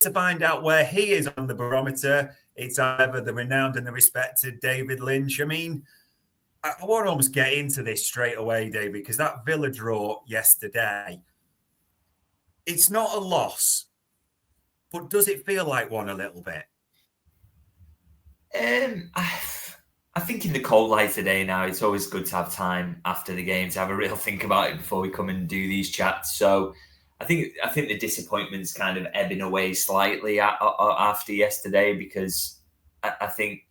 to find out where he is on the barometer. It's either the renowned and the respected David Lynch. I mean, I want to almost get into this straight away, David, because that Villa draw yesterday, it's not a loss, but does it feel like one a little bit? I think in the cold light today now, it's always good to have time after the game to have a real think about it before we come and do these chats. So I think the disappointment's kind of ebbing away slightly after yesterday, because I think,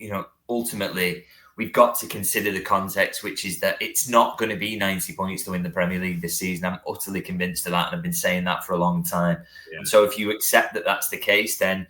ultimately we've got to consider the context, which is that it's not going to be 90 points to win the Premier League this season. I'm utterly convinced of that, and I've been saying that for a long time. Yeah. And so if you accept that that's the case, then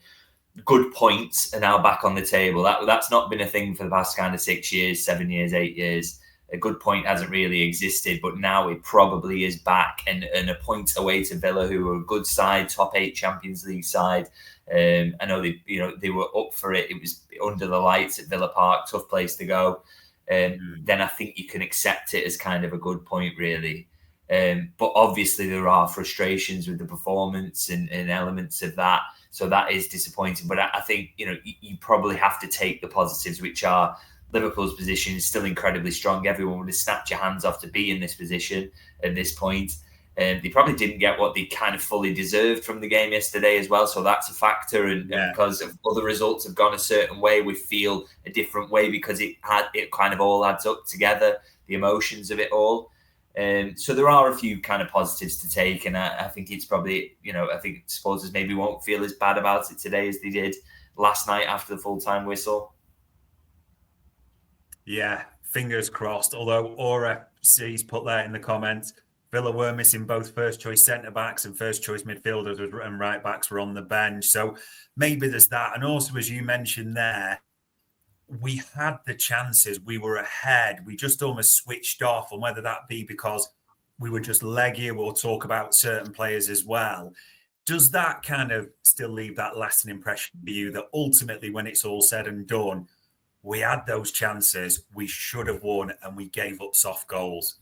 good points are now back on the table. That's not been a thing for the past kind of 6 years, 7 years, 8 years. A good point hasn't really existed, but now it probably is back, and a point away to Villa, who are a good side, top 8 Champions League side. I know they were up for it. It was under the lights at Villa Park, tough place to go. Then I think you can accept it as kind of a good point, really. But obviously there are frustrations with the performance and elements of that. So that is disappointing. But I think, you probably have to take the positives, which are Liverpool's position is still incredibly strong. Everyone would have snapped your hands off to be in this position at this point. They probably didn't get what they kind of fully deserved from the game yesterday as well. So that's a factor. And because of other results have gone a certain way, we feel a different way because it kind of all adds up together, the emotions of it all. So there are a few kind of positives to take, and I think it's probably, I think supporters maybe won't feel as bad about it today as they did last night after the full-time whistle. Yeah, fingers crossed. Although Aura C's put that in the comments, Villa were missing both first-choice centre-backs and first-choice midfielders and right-backs were on the bench. So maybe there's that. And also, as you mentioned there, we had the chances, we were ahead, we just almost switched off, and whether that be because we were just leggy, we'll talk about certain players as well. Does that kind of still leave that lasting impression for you that ultimately, when it's all said and done, we had those chances, we should have won, and we gave up soft goals?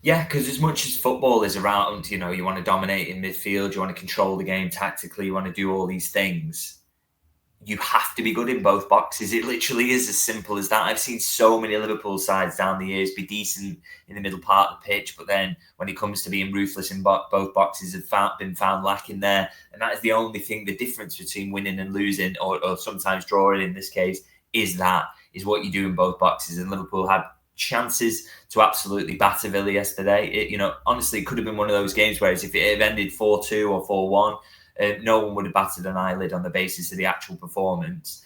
Yeah, because as much as football is around, you want to dominate in midfield, you want to control the game tactically, you want to do all these things, you have to be good in both boxes. It literally is as simple as that. I've seen so many Liverpool sides down the years be decent in the middle part of the pitch, but then when it comes to being ruthless in both boxes, have been found lacking there. And that is the only thing, the difference between winning and losing, or sometimes drawing in this case, is what you do in both boxes. And Liverpool had chances to absolutely batter Villa yesterday. Honestly, it could have been one of those games whereas if it had ended 4-2 or 4-1, no one would have batted an eyelid on the basis of the actual performance.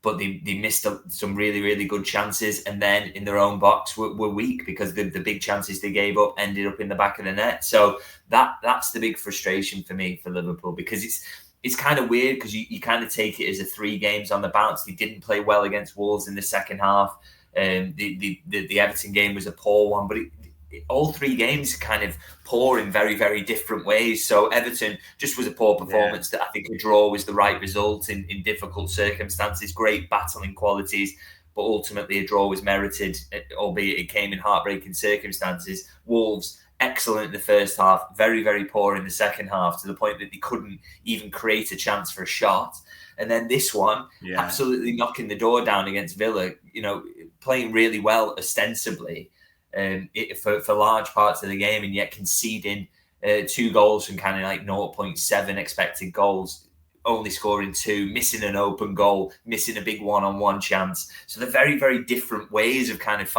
But they missed some really, really good chances, and then in their own box were weak because the big chances they gave up ended up in the back of the net. So that's the big frustration for me for Liverpool, because it's kind of weird because you kind of take it as a 3 games on the bounce. They didn't play well against Wolves in the second half. The Everton game was a poor one, but all 3 games kind of poor in very, very different ways. So Everton just was a poor performance. That I think a draw was the right result in difficult circumstances, great battling qualities, but ultimately a draw was merited, albeit it came in heartbreaking circumstances. Wolves, excellent in the first half, very, very poor in the second half, to the point that they couldn't even create a chance for a shot. And then this one, absolutely knocking the door down against Villa, playing really well ostensibly, for large parts of the game, and yet conceding 2 goals from kind of like 0.7 expected goals, only scoring 2, missing an open goal, missing a big one-on-one chance. So they're very, very different ways of kind of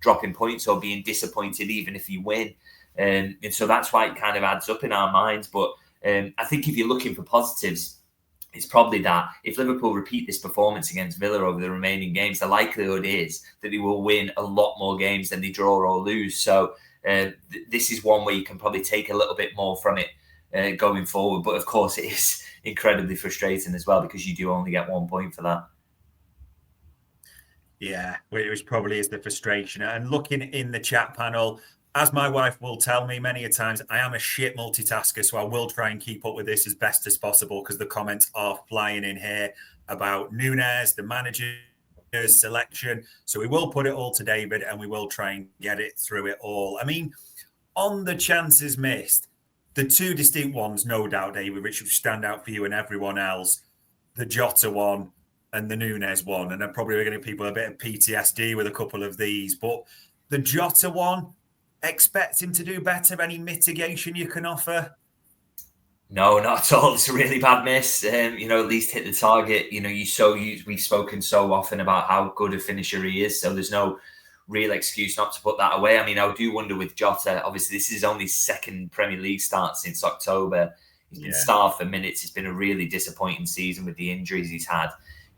dropping points or being disappointed even if you win. And so that's why it kind of adds up in our minds. But I think if you're looking for positives, it's probably that if Liverpool repeat this performance against Villa over the remaining games, the likelihood is that they will win a lot more games than they draw or lose. So this is one where you can probably take a little bit more from it going forward. But of course, it is incredibly frustrating as well, because you do only get 1 point for that. Yeah, which probably is the frustration. And looking in the chat panel, as my wife will tell me many a times, I am a shit multitasker, so I will try and keep up with this as best as possible, because the comments are flying in here about Núñez, the manager's selection. So we will put it all to David, and we will try and get it through it all. I mean, on the chances missed, The two distinct ones, no doubt, David, which would stand out for you and everyone else, the Jota one and the Nunez one. And I'm probably going to give people a bit of PTSD with a couple of these. But the Jota one, expect him to do better. Any mitigation you can offer? No, not at all. It's a really bad miss. At least hit the target. We've spoken so often about how good a finisher he is. So there's no real excuse not to put that away. I mean, I do wonder with Jota, obviously this is his only second Premier League start since October. He's been starved for minutes. It's been a really disappointing season with the injuries he's had.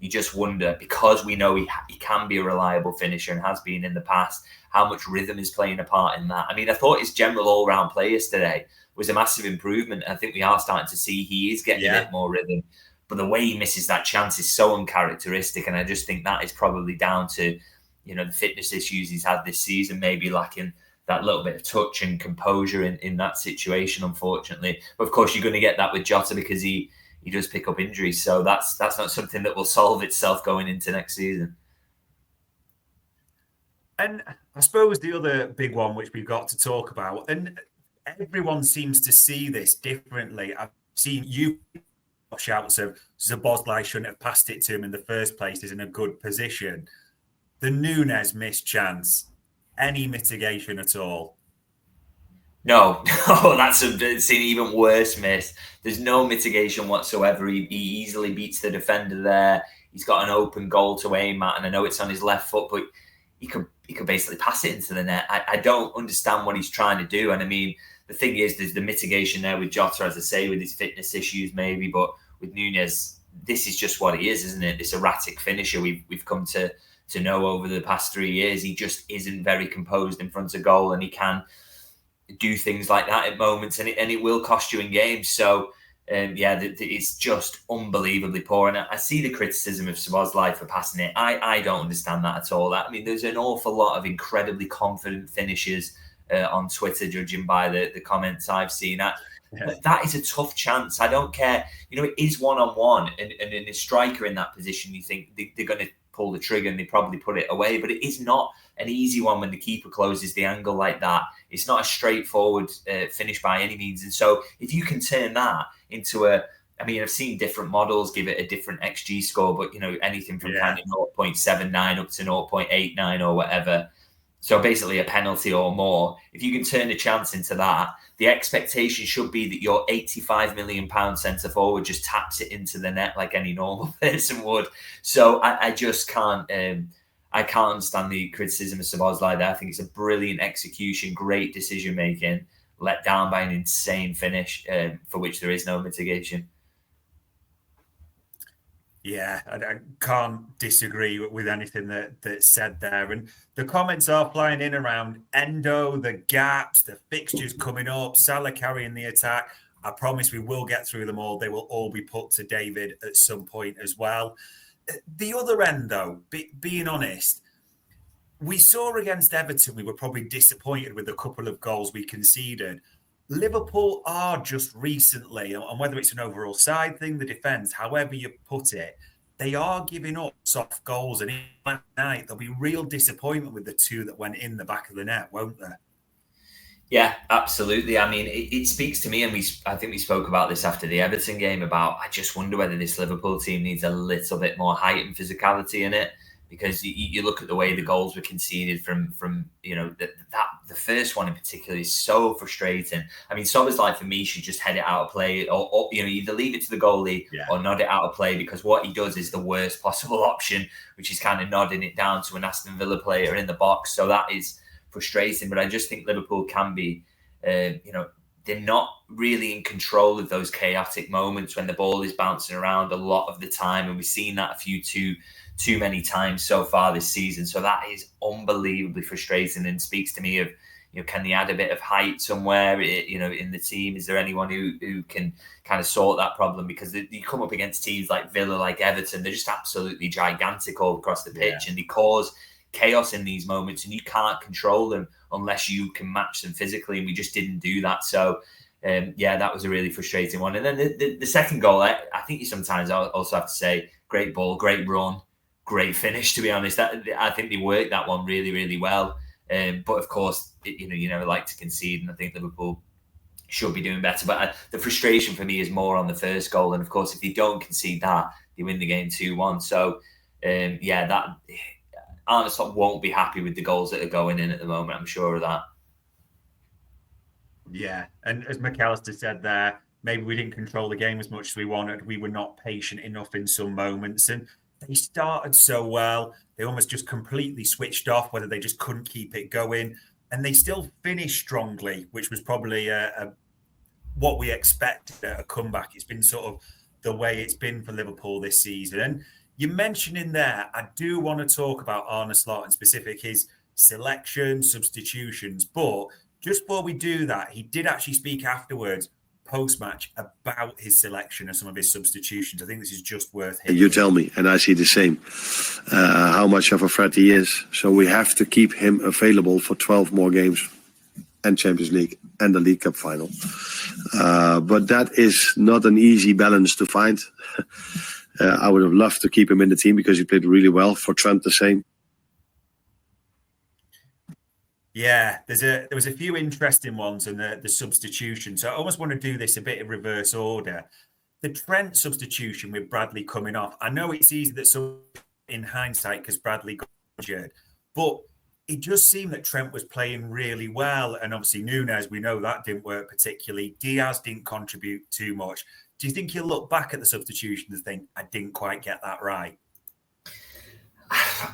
You just wonder, because we know he can be a reliable finisher and has been in the past, how much rhythm is playing a part in that. I mean, I thought his general all-round play yesterday was a massive improvement. I think we are starting to see he is getting a bit more rhythm. But the way he misses that chance is so uncharacteristic. And I just think that is probably down to, the fitness issues he's had this season, maybe lacking that little bit of touch and composure in that situation, unfortunately. But of course, you're going to get that with Jota because he does pick up injuries. So that's not something that will solve itself going into next season. And I suppose the other big one, which we've got to talk about, and everyone seems to see this differently. I've seen you shouts of Szoboszlai shouldn't have passed it to him in the first place. He's in a good position. The Nunez missed chance. Any mitigation at all? No, that's an even worse miss. There's no mitigation whatsoever. He easily beats the defender there. He's got an open goal to aim at, and I know it's on his left foot, but he could basically pass it into the net. I don't understand what he's trying to do. And I mean, the thing is, there's the mitigation there with Jota, as I say, with his fitness issues maybe, but with Nunez, this is just what he is, isn't it? This erratic finisher we've come to know over the past 3 years. He just isn't very composed in front of goal, and he can do things like that at moments, and it will cost you in games. So, it's just unbelievably poor. And I see the criticism of Szoboszlai for passing it. I don't understand that at all. I mean, there's an awful lot of incredibly confident finishers on Twitter, judging by the comments I've seen. But that is a tough chance. I don't care. It is one-on-one, and in a striker in that position, you think they're going to pull the trigger and they probably put it away. But it is not an easy one when the keeper closes the angle like that. It's not a straightforward finish by any means. And so if you can turn that into I've seen different models give it a different XG score, but anything from kind of 0.79 up to 0.89 or whatever. So basically a penalty or more. If you can turn a chance into that, the expectation should be that your £85 million centre forward just taps it into the net like any normal person would. So I just can't. I can't understand the criticism of Szoboszlai there. I think it's a brilliant execution, great decision making, let down by an insane finish for which there is no mitigation. Yeah, I can't disagree with anything that's said there. And the comments are flying in around Endo, the gaps, the fixtures coming up, Salah carrying the attack. I promise we will get through them all. They will all be put to David at some point as well. The other end, though, being honest, we saw against Everton, we were probably disappointed with a couple of goals we conceded. Liverpool are just recently, and whether it's an overall side thing, the defence, however you put it, they are giving up soft goals. And last night, there'll be real disappointment with the two that went in the back of the net, won't there? Yeah, absolutely. I mean, it speaks to me, and I think we spoke about this after the Everton game about, I just wonder whether this Liverpool team needs a little bit more height and physicality in it. Because you look at the way the goals were conceded from the first one in particular is so frustrating. I mean, Szoboszlai for me should just head it out of play, or either leave it to the goalie or nod it out of play, because what he does is the worst possible option, which is kind of nodding it down to an Aston Villa player in the box. So that is frustrating. But I just think Liverpool can be, they're not really in control of those chaotic moments when the ball is bouncing around a lot of the time, and we've seen that too many times so far this season. So that is unbelievably frustrating, and speaks to me of, can they add a bit of height somewhere, in the team? Is there anyone who can kind of sort that problem? Because you come up against teams like Villa, like Everton, they're just absolutely gigantic all across the pitch, and they cause chaos in these moments, and you can't control them unless you can match them physically, and we just didn't do that. So that was a really frustrating one. And then the second goal, I think you sometimes also have to say, great ball, great run, great finish, to be honest. I think they worked that one really, really well. But of course, you never like to concede, and I think Liverpool should be doing better. But the frustration for me is more on the first goal. And of course, if they don't concede that, they win the game 2-1. So, that Arne Slot won't be happy with the goals that are going in at the moment. I'm sure of that. Yeah. And as McAllister said there, maybe we didn't control the game as much as we wanted. We were not patient enough in some moments. And they started so well. They almost just completely switched off, whether they just couldn't keep it going. And they still finished strongly, which was probably what we expected at a comeback. It's been sort of the way it's been for Liverpool this season. And you mentioned in there, I do want to talk about Arne Slot in specific, his selection, substitutions. But just before we do that, he did actually speak afterwards, post-match, about his selection and some of his substitutions. I think this is just worth hearing. You tell me, and I see the same, how much of a threat he is. So we have to keep him available for 12 more games and Champions League and the League Cup final. But that is not an easy balance to find. I would have loved to keep him in the team because he played really well. For Trent, the same. Yeah, there was a few interesting ones in the substitution. So I almost want to do this a bit in reverse order. The Trent substitution with Bradley coming off. I know it's easy that some in hindsight because Bradley got injured, but it just seemed that Trent was playing really well. And obviously Núñez, we know that didn't work particularly. Diaz didn't contribute too much. Do you think you'll look back at the substitution and think, I didn't quite get that right?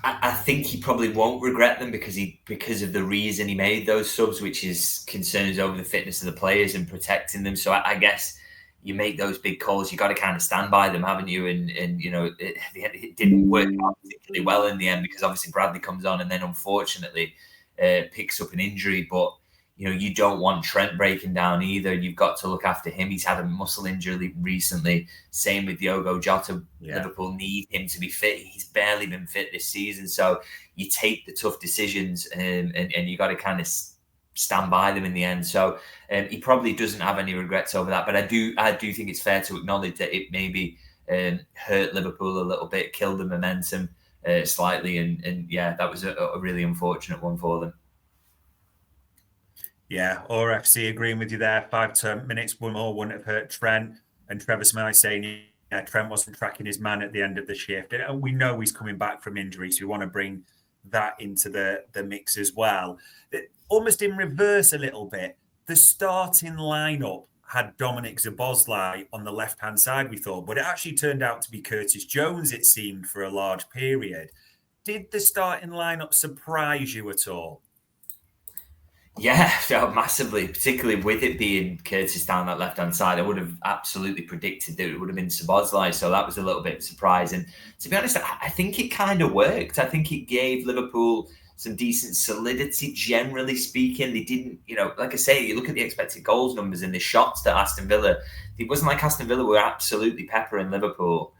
I think he probably won't regret them because of the reason he made those subs, which is concerns over the fitness of the players and protecting them. So I guess you make those big calls, you got to kind of stand by them, haven't you? And you know, it didn't work out particularly well in the end because obviously Bradley comes on and then unfortunately picks up an injury. But you know, you don't want Trent breaking down either. You've got to look after him. He's had a muscle injury recently. Same with Diogo Jota. Yeah. Liverpool need him to be fit. He's barely been fit this season. So you take the tough decisions and you got to kind of stand by them in the end. So he probably doesn't have any regrets over that. But I do think it's fair to acknowledge that it maybe hurt Liverpool a little bit, killed the momentum slightly. And yeah, that was a really unfortunate one for them. Yeah, or FC agreeing with you there. 5 minutes, one more wouldn't have hurt Trent. And Trevor Smiley saying, yeah, Trent wasn't tracking his man at the end of the shift. And we know he's coming back from injury, so we want to bring that into the mix as well. Almost in reverse a little bit, the starting lineup had Dominic Szoboszlai on the left-hand side, we thought, but it actually turned out to be Curtis Jones, it seemed, for a large period. Did the starting lineup surprise you at all? Yeah, massively, particularly with it being Curtis down that left-hand side. I would have absolutely predicted that it would have been Szoboszlai, so that was a little bit surprising. To be honest, I think it kind of worked. I think it gave Liverpool some decent solidity, generally speaking. They didn't, you know, like I say, you look at the expected goals numbers and the shots that Aston Villa, it wasn't like Aston Villa were absolutely peppering Liverpool.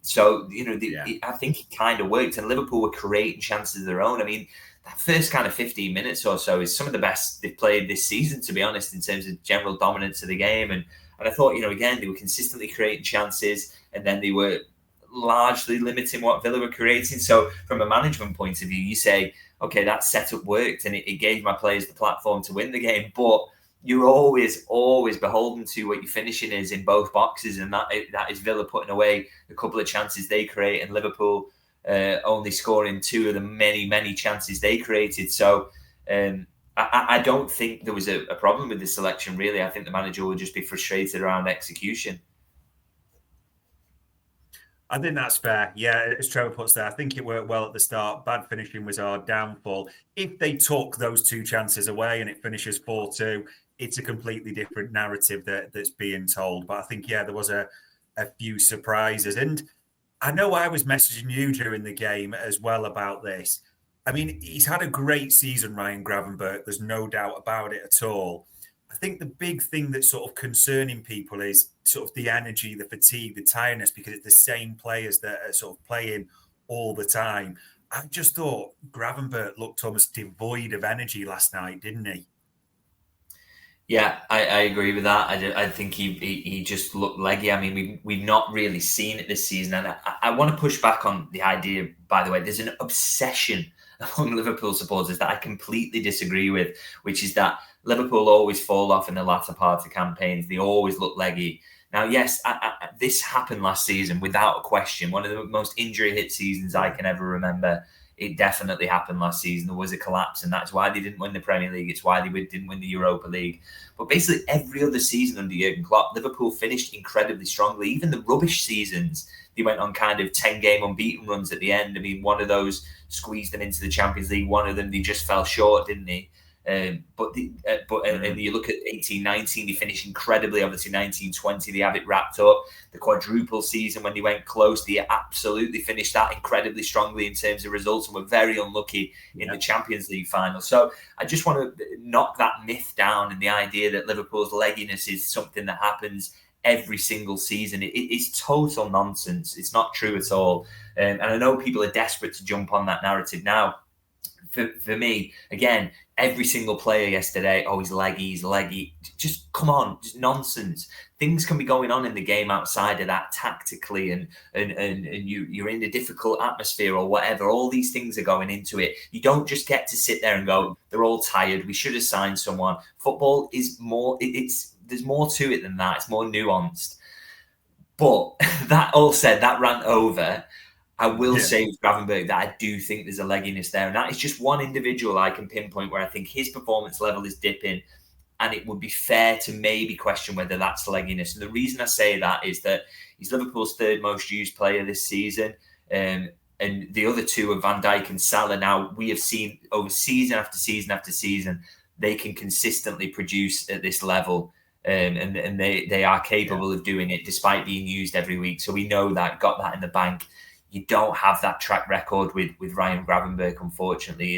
So, you know, I think it kind of worked, and Liverpool were creating chances of their own. I mean, that first kind of 15 minutes or so is some of the best they've played this season, to be honest, in terms of general dominance of the game. And I thought, you know, again, they were consistently creating chances, and then they were largely limiting what Villa were creating. So from a management point of view, you say, okay, that setup worked and it gave my players the platform to win the game. But you're always beholden to what your finishing is in both boxes. And that is Villa putting away a couple of chances they create and Liverpool only scoring 2 of the many chances they created. So I don't think there was a problem with the selection, really. I think the manager will just be frustrated around execution. I think that's fair. Yeah, as Trevor puts there, I think it worked well at the start. Bad finishing was our downfall. If they took those 2 chances away and it finishes 4-2, it's a completely different narrative that's being told. But I think, yeah, there was a few surprises. And I know I was messaging you during the game as well about this. I mean, he's had a great season, Ryan Gravenberch. There's no doubt about it at all. I think the big thing that's sort of concerning people is sort of the energy, the fatigue, the tiredness, because it's the same players that are sort of playing all the time. I just thought Gravenberch looked almost devoid of energy last night, didn't he? Yeah, I agree with that. I think he just looked leggy. I mean, we've not really seen it this season. And I want to push back on the idea, by the way, there's an obsession among Liverpool supporters that I completely disagree with, which is that Liverpool always fall off in the latter part of campaigns. They always look leggy. Now, yes, this happened last season without a question. One of the most injury-hit seasons I can ever remember. It definitely happened last season. There was a collapse, and that's why they didn't win the Premier League. It's why they didn't win the Europa League. But basically, every other season under Jurgen Klopp, Liverpool finished incredibly strongly. Even the rubbish seasons, they went on kind of 10-game unbeaten runs at the end. I mean, one of those squeezed them into the Champions League. One of them, they just fell short, didn't they? And you look at 18-19, they finished incredibly. Obviously, 19-20, they have it wrapped up. The quadruple season, when they went close, they absolutely finished that incredibly strongly in terms of results, and were very unlucky in the Champions League final. So I just want to knock that myth down, and the idea that Liverpool's legginess is something that happens every single season. It is total nonsense. It's not true at all. And I know people are desperate to jump on that narrative now. For me, again, every single player yesterday, he's leggy. Just come on, just nonsense. Things can be going on in the game outside of that tactically, and you're in a difficult atmosphere or whatever. All these things are going into it. You don't just get to sit there and go, they're all tired, we should have signed someone. Football is more, there's more to it than that. It's more nuanced. But that all said, that rant over, I will say with Gravenberch that I do think there's a legginess there. And that is just one individual I can pinpoint where I think his performance level is dipping. And it would be fair to maybe question whether that's legginess. And the reason I say that is that he's Liverpool's third most used player this season. And the other two are Van Dijk and Salah. Now, we have seen over season after season after season, they can consistently produce at this level. And they are capable of doing it despite being used every week. So we know that, got that in the bank. You don't have that track record with Ryan Gravenberch, unfortunately.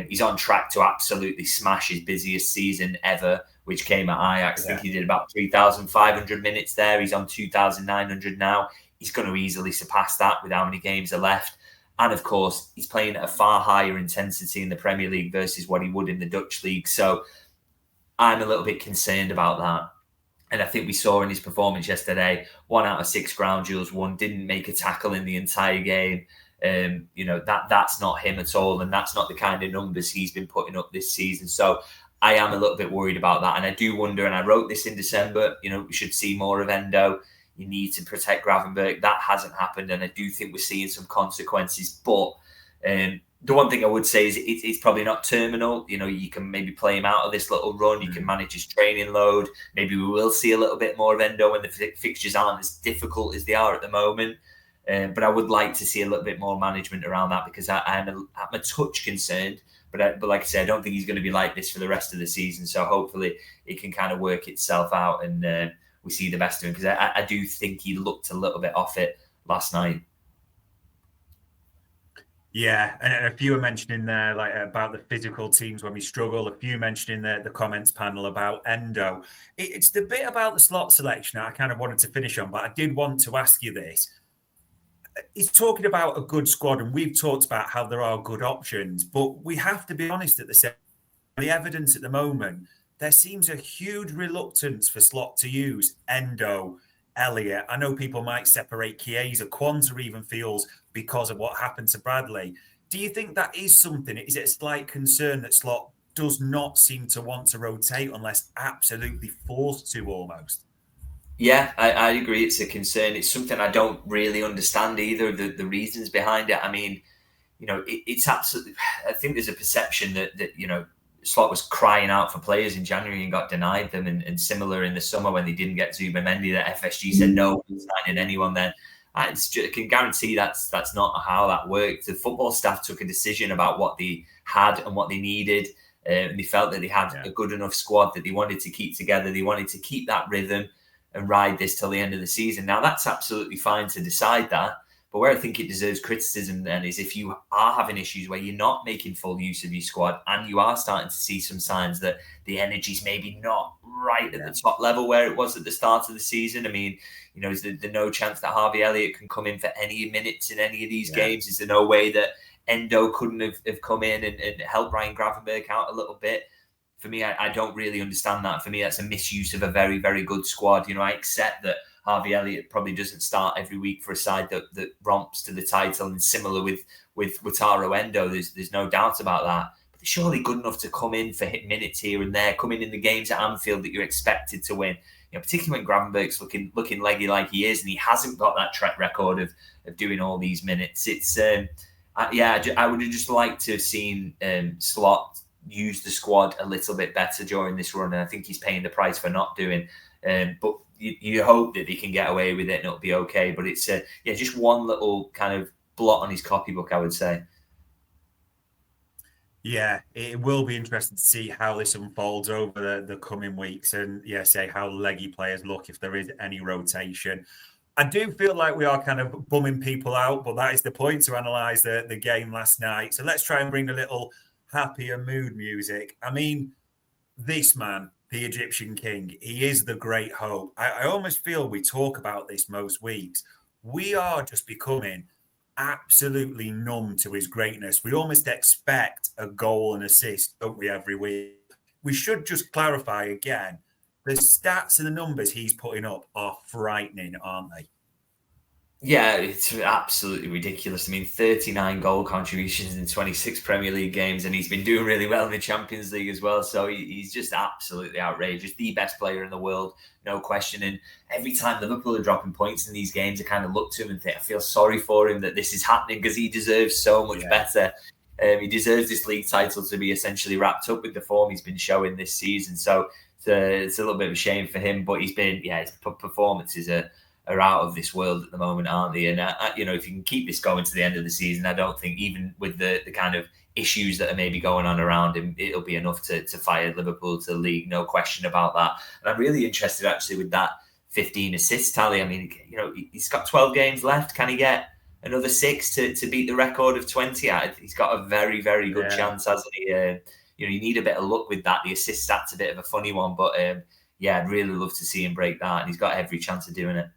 He's on track to absolutely smash his busiest season ever, which came at Ajax. I think he did about 3,500 minutes there. He's on 2,900 now. He's going to easily surpass that with how many games are left. And of course, he's playing at a far higher intensity in the Premier League versus what he would in the Dutch league. So I'm a little bit concerned about that. And I think we saw in his performance yesterday, 1 out of 6 ground duels won, didn't make a tackle in the entire game. That's not him at all. And that's not the kind of numbers he's been putting up this season. So I am a little bit worried about that. And I do wonder, and I wrote this in December, we should see more of Endo. You need to protect Gravenberch. That hasn't happened. And I do think we're seeing some consequences. But the one thing I would say is it's probably not terminal. You can maybe play him out of this little run. You can manage his training load. Maybe we will see a little bit more of Endo when the fixtures aren't as difficult as they are at the moment. But I would like to see a little bit more management around that, because I'm a touch concerned. But like I said, I don't think he's going to be like this for the rest of the season. So hopefully it can kind of work itself out, and we see the best of him, because I do think he looked a little bit off it last night. Yeah, and a few are mentioning there about the physical teams when we struggle. A few mentioning the comments panel about Endo. It's the bit about the slot selection I kind of wanted to finish on, but I did want to ask you this. He's talking about a good squad, and we've talked about how there are good options, but we have to be honest at the evidence at the moment. There seems a huge reluctance for Slot to use Endo, Elliott. I know people might separate Chiesa. Kwanzaa even feels because of what happened to Bradley. Do you think that is something? Is it a slight concern that Slot does not seem to want to rotate unless absolutely forced to almost? Yeah, I agree. It's a concern. It's something I don't really understand either, the reasons behind it. I mean, it's absolutely... I think there's a perception that Slot was crying out for players in January and got denied them, and similar in the summer when they didn't get Zubimendi, that FSG said no, we're not signing anyone then. I can guarantee that's not how that worked. The football staff took a decision about what they had and what they needed, and they felt that they had a good enough squad that they wanted to keep together. They wanted to keep that rhythm and ride this till the end of the season. Now, that's absolutely fine to decide that. But where I think it deserves criticism then is if you are having issues where you're not making full use of your squad, and you are starting to see some signs that the energy's maybe not right at the top level where it was at the start of the season. I mean, is there no chance that Harvey Elliott can come in for any minutes in any of these games? Is there no way that Endo couldn't have come in and helped Ryan Gravenberch out a little bit? For me, I don't really understand that. For me, that's a misuse of a very, very good squad. I accept that Harvey Elliott probably doesn't start every week for a side that romps to the title, and similar with Wataru Endo. There's no doubt about that. surely good enough to come in for hit minutes here and there, come in the games at Anfield that you're expected to win. Particularly when Gravenberch's looking leggy like he is, and he hasn't got that track record of doing all these minutes. It's I would have just liked to have seen Slot use the squad a little bit better during this run, and I think he's paying the price for not doing. But you hope that he can get away with it and it'll be okay. But it's just one little kind of blot on his copybook, I would say. Yeah, it will be interesting to see how this unfolds over the coming weeks, and say how leggy players look if there is any rotation. I do feel like we are kind of bumming people out, but that is the point, to analyse the game last night. So let's try and bring a little happier mood music. I mean, this man, the Egyptian king, he is the great hope. I almost feel we talk about this most weeks. We are just becoming absolutely numb to his greatness. We almost expect a goal and assist, don't we, every week? We should just clarify again, the stats and the numbers he's putting up are frightening, aren't they? Yeah, it's absolutely ridiculous. I mean, 39 goal contributions in 26 Premier League games, and he's been doing really well in the Champions League as well. So he's just absolutely outrageous. The best player in the world, no question. And every time Liverpool are dropping points in these games, I kind of look to him and think, I feel sorry for him that this is happening, because he deserves so much better. He deserves this league title to be essentially wrapped up with the form he's been showing this season. So it's a little bit of a shame for him, but he's been, his performances are out of this world at the moment, aren't they? And if you can keep this going to the end of the season, I don't think, even with the kind of issues that are maybe going on around him, it'll be enough to fire Liverpool to the league, no question about that. And I'm really interested actually with that 15 assist tally. I mean, he's got 12 games left. Can he get another 6 to beat the record of 20? He's got a very, very good chance, hasn't he? You need a bit of luck with that. The assist stat's a bit of a funny one, but I'd really love to see him break that, and he's got every chance of doing it.